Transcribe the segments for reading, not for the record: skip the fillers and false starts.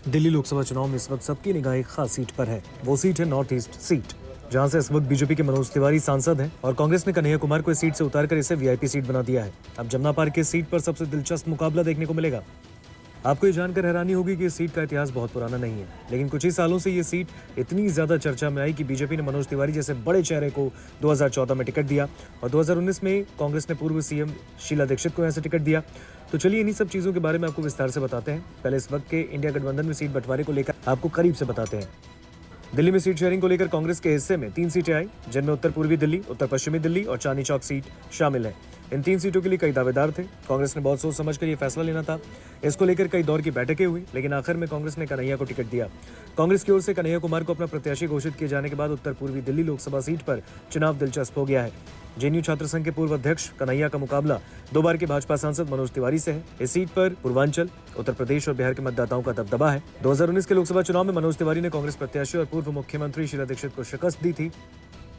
दिल्ली लोकसभा चुनाव में इस वक्त सबकी निगाह एक खास सीट पर है। वो सीट है नॉर्थ ईस्ट सीट, जहां से इस वक्त बीजेपी के मनोज तिवारी सांसद हैं और कांग्रेस ने कन्हैया कुमार को इस सीट से उतारकर इसे वीआईपी सीट बना दिया है। अब जमुना पार्क की सीट पर सबसे दिलचस्प मुकाबला देखने को मिलेगा। आपको ये जानकर हैरानी होगी कि इस सीट का इतिहास बहुत पुराना नहीं है, लेकिन कुछ ही सालों से ये सीट इतनी ज्यादा चर्चा में आई कि बीजेपी ने मनोज तिवारी जैसे बड़े चेहरे को 2014 में टिकट दिया और 2019 में कांग्रेस ने पूर्व सीएम शीला दीक्षित को यहाँ से टिकट दिया। तो चलिए इन्हीं सब चीजों के बारे में आपको विस्तार से बताते हैं। पहले इस वक्त के इंडिया गठबंधन में सीट बंटवारे को लेकर आपको करीब से बताते हैं। दिल्ली में सीट शेयरिंग को लेकर कांग्रेस के हिस्से में 3 सीटें आई, जिनमें उत्तर पूर्वी दिल्ली, उत्तर पश्चिमी दिल्ली और चांदनी चौक सीट शामिल है। इन 3 सीटों के लिए कई दावेदार थे। कांग्रेस ने बहुत सोच समझकर यह फैसला लेना था। इसको लेकर कई दौर की बैठकें हुई, लेकिन आखिर में कांग्रेस ने कन्हैया को टिकट दिया। कांग्रेस की ओर से कन्हैया कुमार को अपना प्रत्याशी घोषित किए जाने के बाद उत्तर पूर्वी दिल्ली लोकसभा सीट पर चुनाव दिलचस्प हो गया है। जेएनयू छात्र संघ के पूर्व अध्यक्ष कन्हैया का मुकाबला 2 बार के भाजपा सांसद मनोज तिवारी से है। इस सीट पर पूर्वांचल, उत्तर प्रदेश और बिहार के मतदाताओं का दबदबा है। 2019 के लोकसभा चुनाव में मनोज तिवारी ने कांग्रेस प्रत्याशी और पूर्व मुख्यमंत्री शीला दीक्षित को शिकस्त दी थी।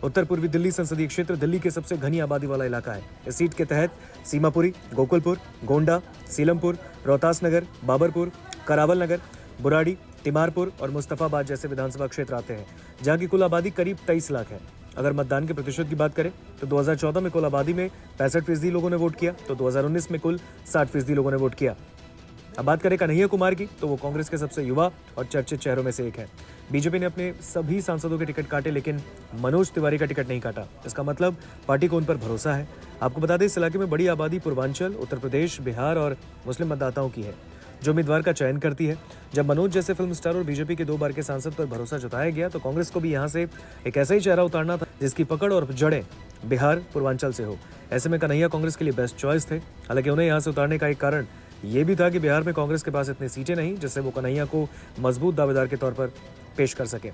उत्तर पूर्वी दिल्ली संसदीय क्षेत्र दिल्ली के सबसे घनी आबादी वाला इलाका है। इस सीट के तहत सीमापुरी, गोकुलपुर, गोंडा, सीलमपुर, रोहतास नगर, बाबरपुर, करावल नगर, बुराड़ी, तिमारपुर और मुस्तफाबाद जैसे विधानसभा क्षेत्र आते हैं, जहां की कुल आबादी करीब 23 लाख है। अगर मतदान के प्रतिशत की बात करें तो 2014 में कुल आबादी में 65% लोगों ने वोट किया, तो 2019 में कुल 60% लोगों ने वोट किया। अब बात करें कन्हैया कुमार की, तो वो कांग्रेस के सबसे युवा और चर्चित चेहरों में से एक है। बीजेपी ने अपने सभी सांसदों के टिकट काटे, लेकिन मनोज तिवारी का टिकट नहीं काटा। इसका मतलब पार्टी को उन पर भरोसा है। आपको बता दें, इस इलाके में बड़ी आबादी पूर्वांचल, उत्तर प्रदेश, बिहार और मुस्लिम मतदाताओं की है, जो उम्मीदवार का चयन करती है। जब मनोज जैसे फिल्म स्टार और बीजेपी के 2 बार के सांसद पर भरोसा जताया गया, तो कांग्रेस को भी यहां से एक ऐसा ही चेहरा उतारना था जिसकी पकड़ और जड़ें बिहार, पूर्वांचल से हो। ऐसे में कन्हैया कांग्रेस के लिए बेस्ट चॉइस थे। हालांकि उन्हें यहां से उतारने का एक कारण ये भी था कि बिहार में कांग्रेस के पास इतनी सीटें नहीं जिससे वो कन्हैया को मजबूत दावेदार के तौर पर पेश कर सके।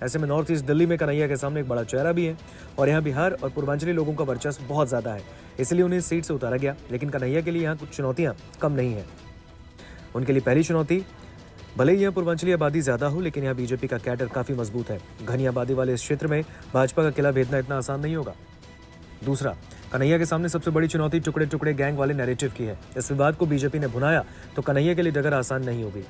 ऐसे में नॉर्थ ईस्ट दिल्ली में कन्हैया के सामने एक बड़ा चेहरा भी है और यहाँ बिहार और पूर्वांचली लोगों का वर्चस्व बहुत ज्यादा है, इसलिए उन्हें इस सीट से उतारा गया। लेकिन कन्हैया के लिए यहाँ कुछ चुनौतियां कम नहीं है। उनके लिए पहली चुनौती, भले ही यहाँ पूर्वांचली आबादी ज्यादा हो, लेकिन यहाँ बीजेपी का कैडर काफी मजबूत है। घनी आबादी वाले इस क्षेत्र में भाजपा का किला भेदना इतना आसान नहीं होगा। दूसरा, कन्हैया के सामने सबसे बड़ी चुनौती टुकड़े टुकड़े गैंग वाले नैरेटिव की है। इस विवाद को बीजेपी ने भुनाया तो कन्हैया के लिए डगर आसान नहीं होगी।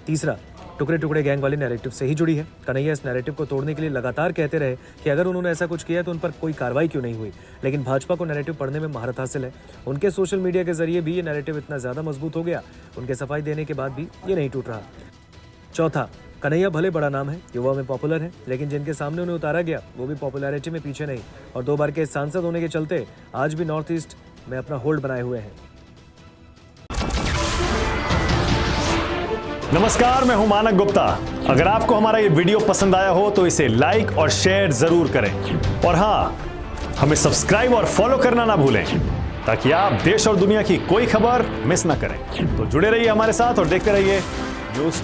तीसरा, टुकड़े टुकड़े गैंग वाले नैरेटिव से ही जुड़ी है। कन्हैया इस नैरेटिव को तोड़ने के लिए लगातार कहते रहे कि अगर उन्होंने ऐसा कुछ किया तो उन पर कोई कार्रवाई क्यों नहीं हुई, लेकिन भाजपा को नैरेटिव पढ़ने में महारत हासिल है। उनके सोशल मीडिया के जरिए भी ये नैरेटिव इतना ज्यादा मजबूत हो गया, उनके सफाई देने के बाद भी ये नहीं टूट रहा। चौथा, कन्हैया भले बड़ा नाम है, युवा में पॉपुलर है, लेकिन जिनके सामने उन्हें उतारा गया वो भी पॉपुलैरिटी में पीछे नहीं और 2 बार के सांसद होने के चलते आज भी नॉर्थ ईस्ट में अपना होल्ड बनाए हुए हैं। नमस्कार, मैं हूं मानक गुप्ता। अगर आपको हमारा ये वीडियो पसंद आया हो तो इसे लाइक और शेयर जरूर करें और हाँ, हमें सब्सक्राइब और फॉलो करना ना भूलें, ताकि आप देश और दुनिया की कोई खबर मिस ना करें। तो जुड़े रहिए हमारे साथ और देखते रहिए न्यूज़ 24।